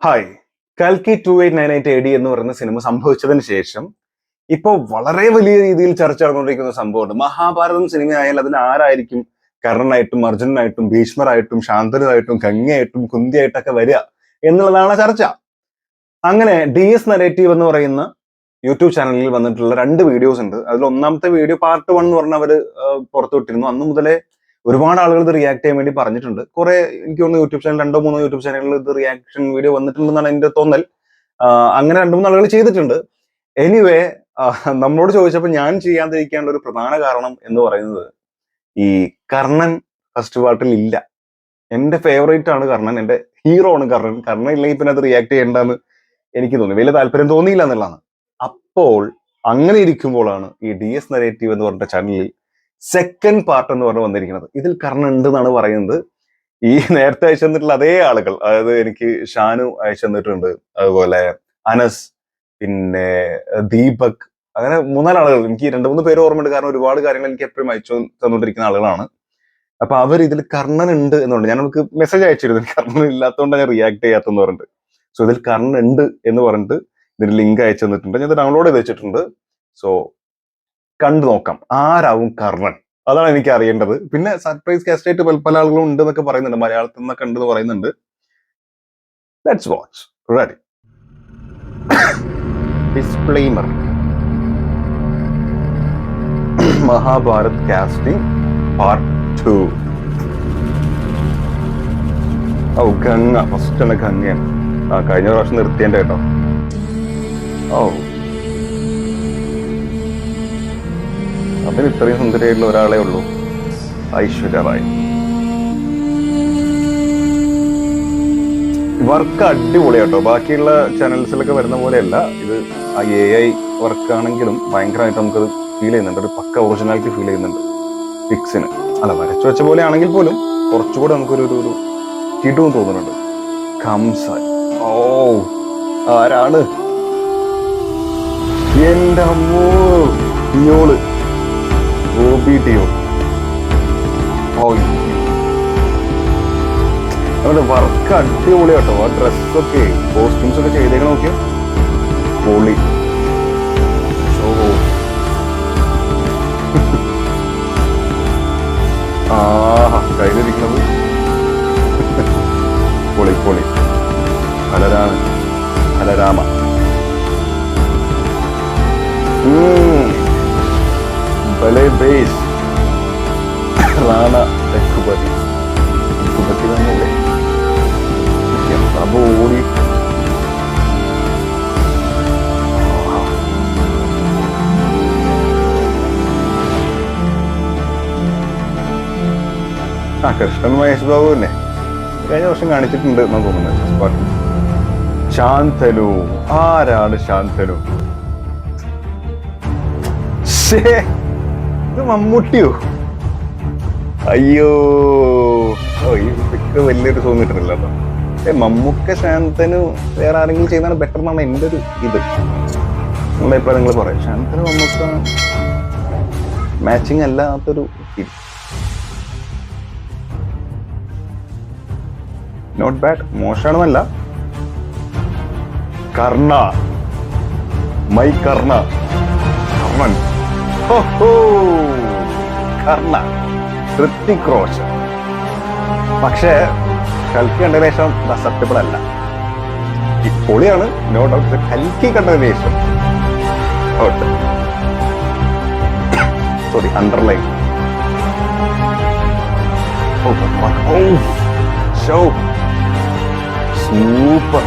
Hi. കൽക്കി 2898 AD എന്ന് പറയുന്ന സിനിമ സംഭവിച്ചതിന് ശേഷം ഇപ്പോൾ വളരെ വലിയ രീതിയിൽ ചർച്ച നടന്നുകൊണ്ടിരിക്കുന്ന സംഭവമുണ്ട്. മഹാഭാരതം സിനിമയായാൽ അതിൽ ആരായിരിക്കും കർണനായിട്ടും അർജുനനായിട്ടും ഭീഷ്മരായിട്ടും ശാന്തനുമായിട്ടും ഗംഗയായിട്ടും കുന്തിയായിട്ടൊക്കെ വരിക എന്നുള്ളതാണ് ചർച്ച. അങ്ങനെ DS നരേറ്റീവ് എന്ന് പറയുന്ന യൂട്യൂബ് ചാനലിൽ വന്നിട്ടുള്ള 2 വീഡിയോസ് ഉണ്ട്. അതിൽ ഒന്നാമത്തെ വീഡിയോ പാർട്ട് 1 എന്ന് പറഞ്ഞ അവർ പുറത്തുവിട്ടിരുന്നു. അന്ന് മുതലേ ഒരുപാട് ആളുകൾ ഇത് റിയാക്ട് ചെയ്യാൻ വേണ്ടി പറഞ്ഞിട്ടുണ്ട്. കുറെ എനിക്ക് തോന്നുന്നു യൂട്യൂബ് ചാനൽ 2-3 യൂട്യൂബ് ചാനലുകളിൽ ഇത് റിയാക്ഷൻ വീഡിയോ വന്നിട്ടുണ്ടെന്നാണ് എന്റെ തോന്നൽ. അങ്ങനെ 2-3 ആളുകൾ ചെയ്തിട്ടുണ്ട്. എനിവേ നമ്മളോട് ചോദിച്ചപ്പോൾ ഞാൻ ചെയ്യാതിരിക്കാനുള്ള ഒരു പ്രധാന കാരണം എന്ന് പറയുന്നത് ഈ കർണൻ ഫസ്റ്റ് പാർട്ടിൽ ഇല്ല. എന്റെ ഫേവറേറ്റ് ആണ് കർണൻ, എന്റെ ഹീറോ ആണ് കർണൻ. കർണൻ ഇല്ലെങ്കിൽ പിന്നെ അത് റിയാക്ട് ചെയ്യേണ്ടെന്ന് എനിക്ക് തോന്നി, വലിയ താല്പര്യം തോന്നിയില്ല എന്നുള്ളതാണ്. അപ്പോൾ അങ്ങനെ ഇരിക്കുമ്പോഴാണ് ഈ DS നരേറ്റീവ് എന്ന് പറഞ്ഞ ചാനലിൽ സെക്കൻഡ് പാർട്ട് എന്ന് പറഞ്ഞ് വന്നിരിക്കുന്നത്. ഇതിൽ കർണൻ ഉണ്ട് എന്നാണ് പറയുന്നത്. ഈ നേരത്തെ അയച്ചു തന്നിട്ടുള്ള അതേ ആളുകൾ, അതായത് എനിക്ക് ഷാനു അയച്ചു തന്നിട്ടുണ്ട്, അതുപോലെ അനസ്, പിന്നെ ദീപക്, അങ്ങനെ 3-4 ആളുകൾ. എനിക്ക് 2-3 പേര് ഓർമ്മയുണ്ട്, കാരണം ഒരുപാട് കാര്യങ്ങൾ എനിക്ക് എപ്പോഴും അയച്ചു തന്നുകൊണ്ടിരിക്കുന്ന ആളുകളാണ്. അപ്പൊ അവർ ഇതിൽ കർണൻ ഉണ്ട് എന്നുണ്ട്. ഞാൻ അവർക്ക് മെസ്സേജ് അയച്ചിരുന്നു, കർണൻ ഇല്ലാത്തതുകൊണ്ടാണ് ഞാൻ റിയാക്ട് ചെയ്യാത്തെന്ന് പറഞ്ഞിട്ട്. സോ ഇതിൽ കർണൻ ഉണ്ട് എന്ന് പറഞ്ഞിട്ട് ഇതിന് ലിങ്ക് അയച്ചു തന്നിട്ടുണ്ട്. ഞാൻ ഡൗൺലോഡ് ചെയ്ത് വെച്ചിട്ടുണ്ട്. സോ കണ്ടു നോക്കാം ആരാവും കർണൻ, അതാണ് എനിക്ക് അറിയേണ്ടത്. പിന്നെ സർപ്രൈസ് ഗസ്റ്റ് ആയിട്ട് പല ആളുകളും ഉണ്ട് എന്നൊക്കെ പറയുന്നുണ്ട്, മലയാളത്തിൽ നിന്നൊക്കെ ഉണ്ടെന്ന് പറയുന്നുണ്ട്. Let's watch. Ready. Disclaimer. Mahabharat casting part 2. ഓ ഗംഗ ഫസ്റ്റ് ആണ്, ഗംഗയാണ്. കഴിഞ്ഞ പ്രാവശ്യം നിർത്തിയതിന്റെ കേട്ടോ. ഓ അതിന് ഇത്രയും സുന്ദരിയായിട്ടുള്ള ഒരാളെ ഉള്ളൂ, ഐശ്വര്യ റായ്. വർക്ക് അടിപൊളിയാട്ടോ. ബാക്കിയുള്ള ചാനൽസിലൊക്കെ വരുന്ന പോലെയല്ല ഇത്. ആ AI വർക്കാണെങ്കിലും ഭയങ്കരമായിട്ട് നമുക്കത് ഫീൽ ചെയ്യുന്നുണ്ട്, ഒരു പക്ക ഒറിജിനാലിറ്റി ഫീൽ ചെയ്യുന്നുണ്ട്. പിക്സിന് അല്ല, വരച്ചു വെച്ച പോലെ ആണെങ്കിൽ പോലും കുറച്ചുകൂടെ നമുക്കൊരു ഒരു കിട്ടുമെന്ന് തോന്നുന്നുണ്ട്. കംസ, ഓ ആരാണ് എന്റെ അമ്മോ, ഇയോള് അവരുടെ വർക്ക് അടിപൊളി കേട്ടോ. ആ ഡ്രസ്സൊക്കെ, കോസ്റ്റ്യൂംസ് ഒക്കെ ചെയ്തേക്കണ നോക്കിയോ, പൊളി. കയ്യിലിരിക്കുന്നത് പൊളി പൊളി. ബലരാമ. ബലേ ബേസ്. റാണ രഘുപതി. രഘുപതി തന്നെയല്ലേ? അപ്പൊ ഓടി. കൃഷ്ണൻ മഹേഷ് ബാബു തന്നെ കഴിഞ്ഞ വർഷം കാണിച്ചിട്ടുണ്ട് എന്നാ തോന്നുന്നത്. ശാന്തനു. ആരാണ് ശാന്തനു? ഇത് മമ്മൂട്ടിയോ? അയ്യോ, ഈ പിക്ക് വലിയൊരു തോന്നിട്ടില്ല കേട്ടോ. മമ്മൂക്ക ശാന്തനു വേറെ ആരെങ്കിലും ചെയ്യുന്നതാണ് ബെറ്റർ എന്നാണ് എൻ്റെ ഒരു ഇത്. നിങ്ങളുടെ ഇപ്പൊ നിങ്ങൾ പറയാം, ശാന്തനു മമ്മൂക്ക മാച്ചിങ് അല്ലാത്തൊരു ഫീൽ. നോട്ട് ബാഡ്, മോശമാണെന്നല്ല. കർണ, മൈ കർണ, കർണൻ. കർണ, ഹൃത്തിക് റോഷൻ. പക്ഷേ കൽക്കി കണ്ടതിന് ശേഷം അക്സെപ്റ്റബിൾ അല്ല. പൊളിയാണ്, നോ ഡൗട്ട്. കൽക്കി കണ്ടതിന് ശേഷം സോറി, അണ്ടർലൈൻ. സൂപ്പർ.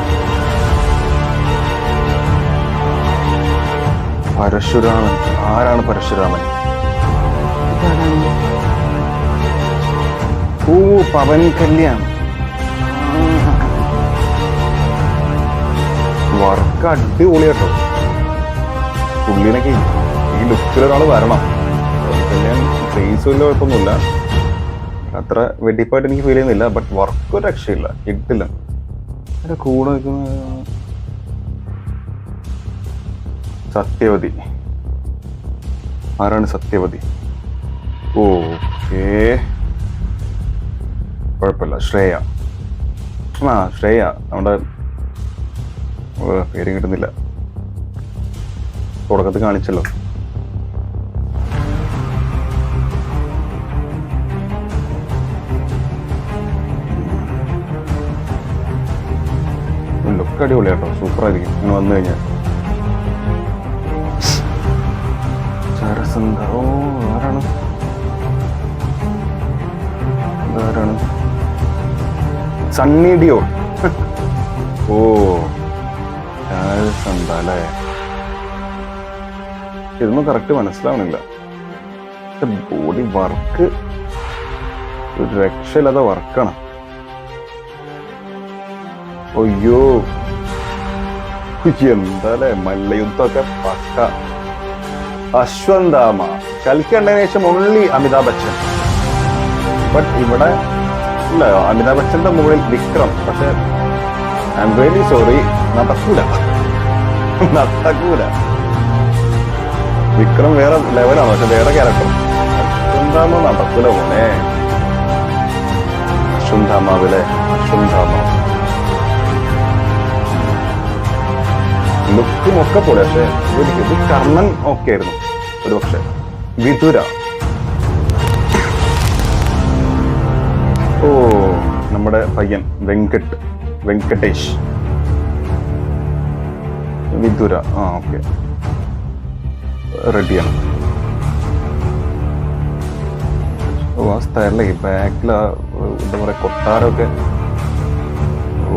പരശുരാമൻ. ആരാണ് പരശുരാമൻ? ഓ, പവൻ കല്യാൺ. വർക്ക് അടിപൊളി കേട്ടോ. പുള്ളിനൊക്കെ ഈ ലുക്കിലൊരാൾ വരണം. പവൻ കല്യാൺ ഫേസ് വലിയ കുഴപ്പമൊന്നുമില്ല, അത്ര വെടിപ്പായിട്ട് എനിക്ക് ഫീൽ ചെയ്യുന്നില്ല. ബട്ട് വർക്ക് ഒരു രക്ഷയില്ല, കിട്ടില്ല. അതിന്റെ കൂടെ നിൽക്കുന്ന സത്യവതി. ആരാണ് സത്യവതി? ഓക്കേ, കുഴപ്പമില്ല. ശ്രേയ. ശ്രേയ നമ്മുടെ പേര് കിട്ടുന്നില്ല, തുടക്കത്തിൽ കാണിച്ചല്ലോ. ലുക്ക് അടിപൊളിയാട്ടോ, സൂപ്പറായിരിക്കും ഇങ്ങനെ വന്നു കഴിഞ്ഞാൽ. ജരസന്ധ, ഓ ആരാണ് ആരാണ്? സണ്ണി ഡിയോൾ. ഓ ജരസന്ധ അല്ലേ? ഇതൊന്നും കറക്റ്റ് മനസ്സിലാവണില്ല. ബോഡി വർക്ക് ഒരു രക്ഷയില്ലാത്ത വർക്കാണ്. അയ്യോ എന്താല്ലേ, മല്ലയുദ്ധമൊക്കെ പക്ക. അശ്വന്താമ കൽക്കി കണ്ടതിന് ശേഷം ഓൺലി അമിതാഭ് ബച്ചൻ. ബട്ട് ഇവിടെ ഇല്ല, അമിതാഭ് ബച്ചന്റെ മുകളിൽ വിക്രം. പക്ഷെ ഐ എം റിയലി സോറി, നടക്കൂല. വിക്രം വേറെ ലെവലാണ്, പക്ഷെ വേറെ ക്യാരക്ടർ. അശ്വന്താമ നടക്കൂല പോലെ. അശ്വന്താമാവിലെ അശ്വന്താമ ലുക്കും ഒക്കെ പോലെ. പക്ഷെ ഇത് കർണൻ ഒക്കെ ആയിരുന്നു ഒരു പക്ഷെ. വിതുര, ഓ നമ്മുടെ പയ്യൻ വെങ്കടേഷ്. വിതുര, ആ ഓക്കെ, റെഡിയാണ്. ഓ ആ സ്ഥലല്ലേ ബാക്കിൽ എന്താ പറയാ കൊട്ടാരമൊക്കെ. ഓ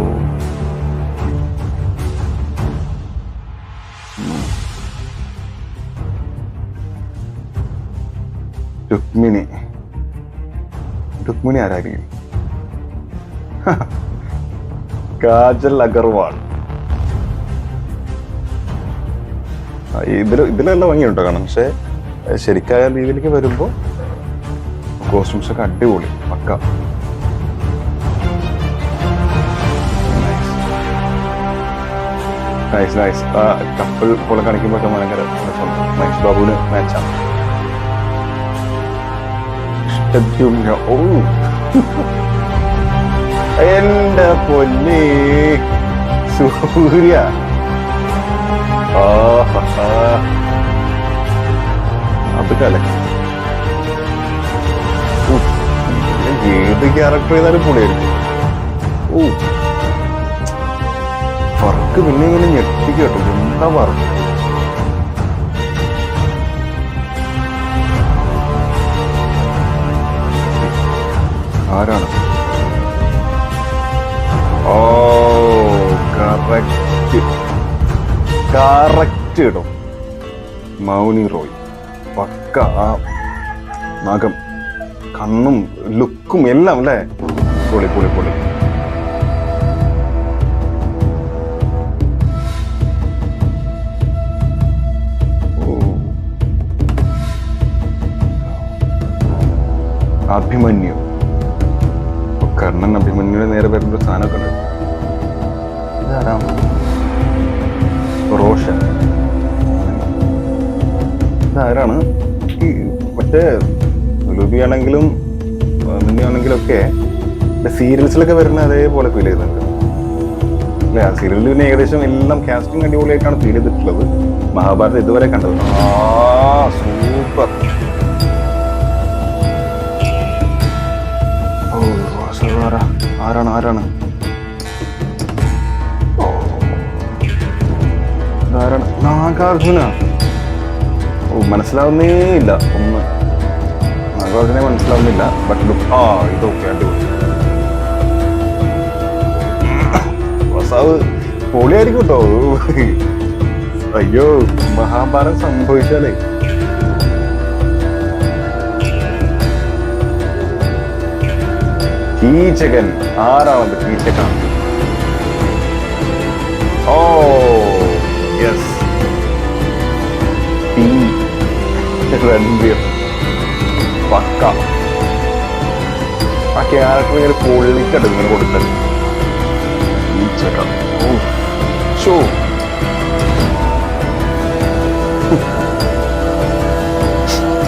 രുക്മിണി ആരായിരിക്കും? കാജൽ അഗർവാൾ. ഇതിലെല്ലാം ഭംഗിയുണ്ടോ കാണാം. പക്ഷെ ശരിക്കായ രീതിയിലേക്ക് വരുമ്പോ കോസ്റ്റ്യൂംസ് ഒക്കെ അടിപൊളി, പക്ക. Nice nice. ആ കപ്പിൾ പോലെ കാണിക്കുമ്പോഴൊക്കെ ഭയങ്കര മഹേഷ് ബാബുവിന് മാച്ചാണ്. ഓ എന്റെ പൊന്നേ സൂര്യ, അത് കല. ഏത് ക്യാരക്ടർ ചെയ്താലും പൊളിയായിരിക്കും. ഓ വർക്ക് പിന്നെ ഇങ്ങനെ ഞെട്ടിക്ക് കേട്ടോ, എന്താ വർക്ക്. ആരാണ്? ഓ കറക്റ്റ് കേട്ടോ, മൗനി റോയ് പക്ക. ആ നഖം, കണ്ണും ലുക്കും എല്ലാം അല്ലേ, പൊളി പൊളി പൊളി. അഭിമന്യു, കർണൻ അഭിമന്യുവിന് നേരെ വരുന്ന സാധനമൊക്കെ ഉണ്ട്. ഇതാരാ? റോഷൻ. ഇതാരാണ്? ഈ മറ്റേ ലുബിയാണെങ്കിലും മിന്നിയാണെങ്കിലും ഒക്കെ സീരിയൽസിലൊക്കെ വരുന്ന അതേപോലെ ഫീൽ ചെയ്യുന്നുണ്ട് അല്ലെ? ആ സീരിയലിൽ പിന്നെ ഏകദേശം എല്ലാം കാസ്റ്റിംഗ് അടിപൊളിയായിട്ടാണ് ഫീൽ ചെയ്തിട്ടുള്ളത്. മഹാഭാരതം ഇതുവരെ കണ്ടത്. സൂപ്പർ. ആരാണ്? നാഗാർജുന. ഓ മനസ്സിലാവുന്നേ ഇല്ല ഒന്ന്, നാഗാർജുനെ മനസ്സിലാവുന്നില്ല. ബട്ട് ഇതൊക്കെ അടിപൊളി. വസാവ് പൊളിയായിരിക്കും കേട്ടോ. അയ്യോ മഹാഭാരതം സംഭവിച്ചാലേ കീചകൻ. ആരാണത് കീചകൻ? ഓ യെസ്, രൺവീർ പക്ക. ആ ക്യാരക്ടർ ഇങ്ങനെ പൊള്ളിക്കട്ടെ ഇങ്ങനെ കൊടുത്തത്. കീചകൻ ഷോ.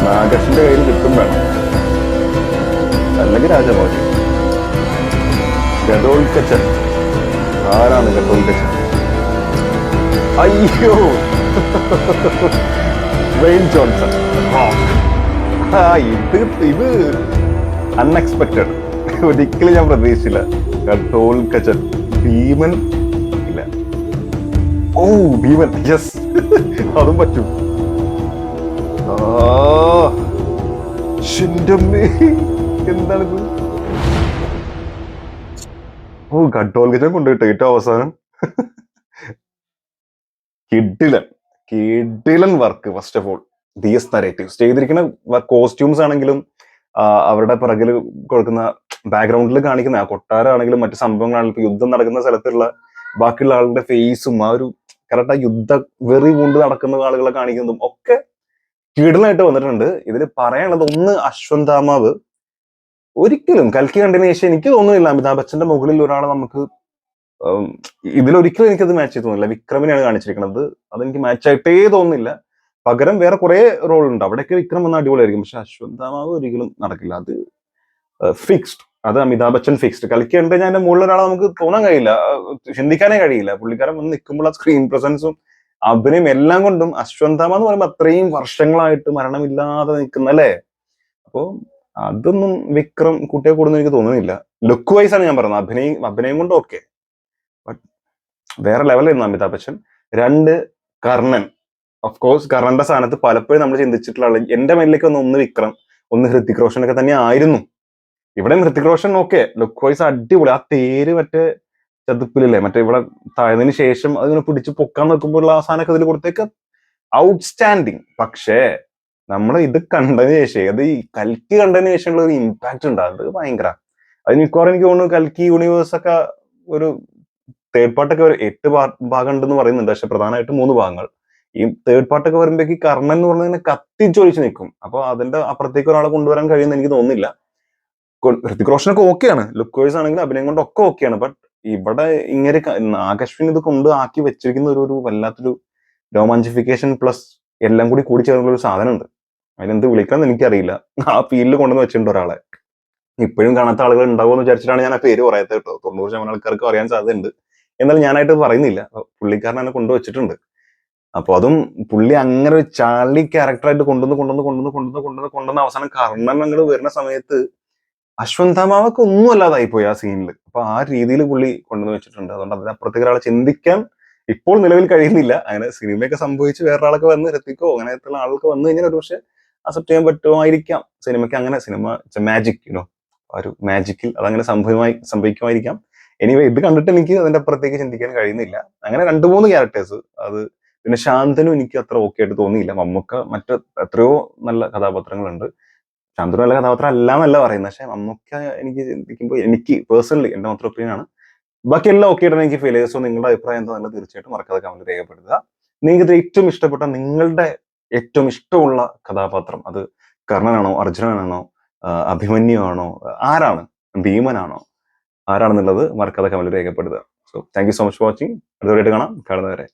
നാഗേഷിന്റെ കയ്യിൽ കിട്ടും വേണം, അല്ലെങ്കിൽ രാജമൗലി. ഗഡോൽക്കച്ചൻ. ആരാണ് ഗഡോൽക്കച്ചൻ? അയ്യോ, വെയിൻ ജോൺസൺ റോക്ക്. ആ, ഇത് അൺഎക്സ്പെക്ടഡ്. ഒരിക്കലും ഞാൻ പ്രതീക്ഷിച്ചില്ല. ടോൾ കച്ചൻ, ഭീമൻ ഇല്ല. ഓ, ഭീമൻ, യെസ്. അതും പറ്റും. ആ, ശ്ശെന്റമ്മേ, എന്താണിത്? ഓ, ടോൾ കച്ചൻ കൊണ്ടുപോയിട്ട് ഏറ്റവും അവസാനം കിഡിലൻ കിഡിലൻ work. First of all Dias narratives ചെയ്തിരിക്കുന്ന കോസ്റ്റ്യൂംസ് ആണെങ്കിലും അവരുടെ പിറകിൽ കൊടുക്കുന്ന ബാക്ക്ഗ്രൗണ്ടിൽ കാണിക്കുന്ന ആ കൊട്ടാരമാണെങ്കിലും മറ്റു സംഭവങ്ങളാണെങ്കിലും യുദ്ധം നടക്കുന്ന സ്ഥലത്തുള്ള ബാക്കിയുള്ള ആളുടെ ഫേസും ആ ഒരു കറക്റ്റ് ആ യുദ്ധ വെറി കൊണ്ട് നടക്കുന്ന ആളുകളെ കാണിക്കുന്നതും ഒക്കെ കിടിലായിട്ട് വന്നിട്ടുണ്ട്. ഇതിൽ പറയാനുള്ളത് ഒന്ന്, അശ്വന്താമാവ് ഒരിക്കലും കൽക്കി കണ്ടതിന് ശേഷം എനിക്ക് തോന്നുന്നില്ല അമിതാഭ് ബച്ചന്റെ മുകളിൽ ഒരാളെ നമുക്ക് ഇതിലൊരിക്കലും എനിക്കത് മാച്ച് ചെയ്ത് തോന്നുന്നില്ല. വിക്രമിനെയാണ് കാണിച്ചിരിക്കുന്നത്, അതെനിക്ക് മാച്ച് ആയിട്ടേ തോന്നുന്നില്ല. പകരം വേറെ കുറെ റോൾ ഉണ്ട്, അവിടെയൊക്കെ വിക്രം വന്ന അടിപൊളിയായിരിക്കും. പക്ഷെ അശ്വന്താമാവ് ഒരിക്കലും നടക്കില്ല, അത് ഫിക്സ്ഡ്. അത് അമിതാഭ് ബച്ചൻ ഫിക്സ്ഡ്. കളിക്കേണ്ട ഞാൻ മുകളിൽ ഒരാളെ നമുക്ക് തോന്നാൻ കഴിയില്ല, ചിന്തിക്കാനേ കഴിയില്ല. പുള്ളിക്കാരൻ വന്ന് നിൽക്കുമ്പോൾ ആ സ്ക്രീൻ പ്രസൻസും അഭിനയം എല്ലാം കൊണ്ടും അശ്വന്താമ എന്ന് പറയുമ്പോൾ അത്രയും വർഷങ്ങളായിട്ട് മരണമില്ലാതെ നിൽക്കുന്ന അല്ലേ. അപ്പോ അതൊന്നും വിക്രം കുട്ടിയെ കൂടുന്ന എനിക്ക് തോന്നുന്നില്ല. ലുക്ക് വൈസ് ആണ് ഞാൻ പറയുന്നത്, അഭിനയം കൊണ്ട് ഓക്കെ, ബട്ട് വേറെ ലെവലായിരുന്നു അമിതാഭ് ബച്ചൻ. രണ്ട്, കർണൻ. ഓഫ് കോഴ്സ് കർണന്റെ സ്ഥാനത്ത് പലപ്പോഴും നമ്മൾ ചിന്തിച്ചിട്ടുള്ള ആള് എന്റെ മൈൻഡിലേക്ക് ഒന്ന് വിക്രം, ഒന്ന് ഹൃത്തിക് റോഷൻ ഒക്കെ തന്നെ ആയിരുന്നു. ഇവിടെയും Hrithik Roshan okay, look wise അടിപൊളി. ആ തേര് മറ്റേ ചതുപ്പിലല്ലേ, മറ്റേ ഇവിടെ താഴ്ന്നതിന് ശേഷം അതിനെ പിടിച്ച് പൊക്കാൻ നോക്കുമ്പോൾ ആ സാധനമൊക്കെ ഇതിൽ കൊടുത്തേക്ക് ഔട്ട്സ്റ്റാൻഡിങ്. പക്ഷേ നമ്മൾ ഇത് കണ്ടതിന് ശേഷം, അത് ഈ കൽക്കി കണ്ടതിന് ശേഷമുള്ള ഒരു ഇമ്പാക്ട് ഉണ്ട്, അത് ഭയങ്കര. അതിന് മിക്കവാറും എനിക്ക് തോന്നുന്നു കൽക്കി യൂണിവേഴ്സ് ഒക്കെ ഒരു തേർഡ് പാർട്ടൊക്കെ ഒരു 8 ഭാഗം ഉണ്ടെന്ന് പറയുന്നുണ്ട്, പക്ഷെ പ്രധാനമായിട്ടും 3 ഭാഗങ്ങൾ. ഈ തേർഡ് പാർട്ടൊക്കെ വരുമ്പോഴേക്ക് കർണൻ എന്ന് പറഞ്ഞാൽ കത്തിച്ചൊലിച്ച് നിൽക്കും. അപ്പൊ അതിന്റെ അപ്പുറത്തേക്ക് ഒരാളെ കൊണ്ടുവരാൻ കഴിയുമെന്ന് എനിക്ക് തോന്നുന്നില്ല. ഹൃതിക് റോഷനൊക്കെ ഓക്കെയാണ്, ലുക്ക് വൈസ് ആണെങ്കിലും അഭിനയം കൊണ്ട് ഒക്കെ ഓക്കെയാണ്. ബട്ട് ഇവിടെ ഇങ്ങനെ നാഗശ്വിൻ ഇത് കൊണ്ട് ആക്കി വെച്ചിരിക്കുന്ന ഒരു വല്ലാത്തൊരു രോമാഞ്ചിഫിക്കേഷൻ പ്ലസ് എല്ലാം കൂടി കൂടി ചേർന്നുള്ള ഒരു സാധനം ഉണ്ട്. അതിനെന്ത് വിളിക്കാന്ന് എനിക്കറിയില്ല. ആ ഫീൽഡിൽ കൊണ്ടുവന്ന് വെച്ചിട്ടുണ്ട് ഒരാളെ. ഇപ്പോഴും കാണാത്ത ആളുകൾ ഉണ്ടാവുമെന്ന് വിചാരിച്ചിട്ടാണ് ഞാൻ ആ പേര് പറയാത്തത് കേട്ടോ. 90% ആൾക്കാർക്ക് അറിയാൻ സാധ്യതയുണ്ട്, എന്നാൽ ഞാനായിട്ട് പറയുന്നില്ല. പുള്ളിക്കാരൻ എന്നെ കൊണ്ടുവച്ചിട്ടുണ്ട്. അപ്പൊ അതും പുള്ളി അങ്ങനെ ഒരു ചാർലി ക്യാരക്ടറായിട്ട് കൊണ്ടുവന്ന് അവസാനം കർണൻ അങ്ങോട്ട് വരുന്ന സമയത്ത് അശ്വന്താമാവൊക്കെ ഒന്നും അല്ലാതായി പോയി ആ സീനിൽ. അപ്പൊ ആ രീതിയിൽ പുള്ളി കൊണ്ടുവന്ന് വെച്ചിട്ടുണ്ട്. അതുകൊണ്ട് അതിനപ്പുറത്തേക്ക് ഒരാളെ ചിന്തിക്കാൻ ഇപ്പോൾ നിലവിൽ കഴിയുന്നില്ല. അങ്ങനെ സിനിമയൊക്കെ സംഭവിച്ച് വേറൊരാളൊക്കെ വന്ന് രത്തിക്കോ അങ്ങനത്തെ ആൾക്ക് വന്നു കഴിഞ്ഞാൽ ഒരു പക്ഷെ അക്സെപ്റ്റ് ചെയ്യാൻ പറ്റുമായിരിക്കാം. സിനിമയ്ക്ക് അങ്ങനെ, സിനിമ മാജിക് യുനോ, ഒരു മാജിക്കിൽ അതങ്ങനെ സംഭവിക്കുമായിരിക്കാം. എനിവേ ഇത് കണ്ടിട്ട് എനിക്ക് അതിന്റെ അപ്പുറത്തേക്ക് ചിന്തിക്കാൻ കഴിയുന്നില്ല. അങ്ങനെ 2-3 ക്യാരക്ടേഴ്സ്, അത് പിന്നെ ശാന്തനും എനിക്ക് അത്ര ഓക്കെ ആയിട്ട് തോന്നിയില്ല. മമ്മൂക്ക മറ്റ് എത്രയോ നല്ല കഥാപാത്രങ്ങളുണ്ട്, ശാന്തനു നല്ല കഥാപാത്രം അല്ല എന്നല്ല പറയുന്നത്, പക്ഷെ മമ്മൂക്ക എനിക്ക് ചിന്തിക്കുമ്പോൾ, എനിക്ക് പേഴ്സണലി എന്റെ മാത്രം ഒപ്പീനിയൻ ആണ്, ബാക്കി എല്ലാം ഓക്കെ ആയിട്ട് എനിക്ക് ഫീൽ ചെയ്തു. സോ നിങ്ങളുടെ അഭിപ്രായം എന്താണെന്ന് തീർച്ചയായിട്ടും മറക്കാതെ കമന്റ് രേഖപ്പെടുത്തുക. നിങ്ങൾക്ക് ഇത് ഏറ്റവും ഇഷ്ടപ്പെട്ട, നിങ്ങളുടെ ഏറ്റവും ഇഷ്ടമുള്ള കഥാപാത്രം അത് കർണനാണോ, അർജുനനാണോ, അഭിമന്യു ആണോ, ആരാണ്, ഭീമനാണോ, ആരാണെന്നുള്ളത് മറക്കാതെ കമന്റ് രേഖപ്പെടുത്തുക. So thank you so much for watching. അടുത്തവരായിട്ട് കാണാം, കാണുന്നവരെ.